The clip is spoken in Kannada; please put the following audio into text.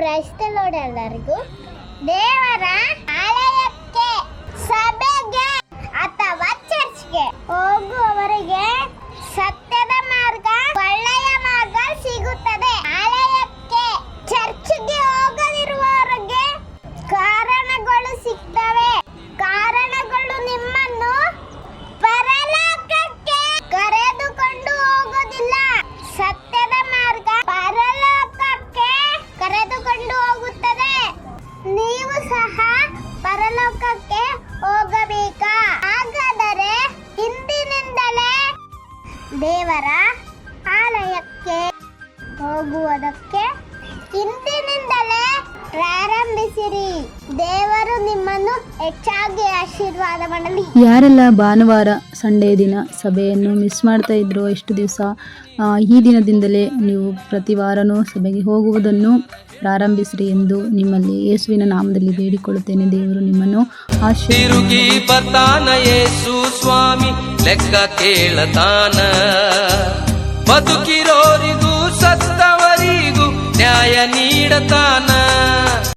ಕ್ರೈಸ್ತಲೋಡ್ ಎಲ್ಲರಿಗೂ ದೇವರ ಆಲಯಕ್ಕೆ, ಸಭೆಗೆ ಅಥವಾ ಚರ್ಚ್ಗೆ ಹೋಗುವವರಿಗೆ ಸತ್ಯದ ಮಾರ್ಗ, ಒಳ್ಳೆಯ ಮಾರ್ಗ ಸಿಗುತ್ತದೆ. ಆಲಯಕ್ಕೆ, ಚರ್ಚ್ಗೆ ಹೋಗದಿರುವವರಿಗೆ ಕಾರಣಗಳು ಸಿಗ್ತವೆ. ಕಾರಣಗಳು ನಿಮ್ಮನ್ನು ಪರಲೋಕಕ್ಕೆ ಕರೆದುಕೊಂಡು ಹೋಗೋದಿಲ್ಲ. ಸತ್ಯದ ಮಾರ್ಗ ಪರಲೋಕಕ್ಕೆ ಕರೆದುಕೊಂಡು ಹೋಗುತ್ತದೆ. ನೀವು ಸಹ ಪರಲೋಕಕ್ಕೆ ಹೋಗಬೇಕಾ? ಹಾಗಾದರೆ ಇಂದಿನಿಂದಲೇ ದೇವರ ಆಲಯಕ್ಕೆ ಹೋಗುವುದಕ್ಕೆ ಇಂದಿನಿಂದಲೇ ಪ್ರಾರಂಭಿಸಿರಿ. ದೇವರು ನಿಮ್ಮನ್ನು ಹೆಚ್ಚಾಗಿ ಆಶೀರ್ವಾದ ಮಾಡಲಿ. ಯಾರೆಲ್ಲ ಭಾನುವಾರ ಸಂಡೇ ದಿನ ಸಭೆಯನ್ನು ಮಿಸ್ ಮಾಡ್ತಾ ಇದ್ರು ಎಷ್ಟು ದಿವಸ, ಈ ದಿನದಿಂದಲೇ ನೀವು ಪ್ರತಿ ವಾರನೂ ಸಭೆಗೆ ಹೋಗುವುದನ್ನು ಪ್ರಾರಂಭಿಸಿರಿ ಎಂದು ನಿಮ್ಮಲ್ಲಿ ಯೇಸುವಿನ ನಾಮದಲ್ಲಿ ಬೇಡಿಕೊಳ್ಳುತ್ತೇನೆ. ದೇವರು ನಿಮ್ಮನ್ನು ತಿರುಗಿ ಬರ್ತಾನ ಯೇಸು ಸ್ವಾಮಿ, ಲೆಕ್ಕ ಕೇಳತಾನ. ಬದುಕಿರೋರಿಗೂ ಸತ್ತವರಿಗೂ ನ್ಯಾಯ ನೀಡತಾನ.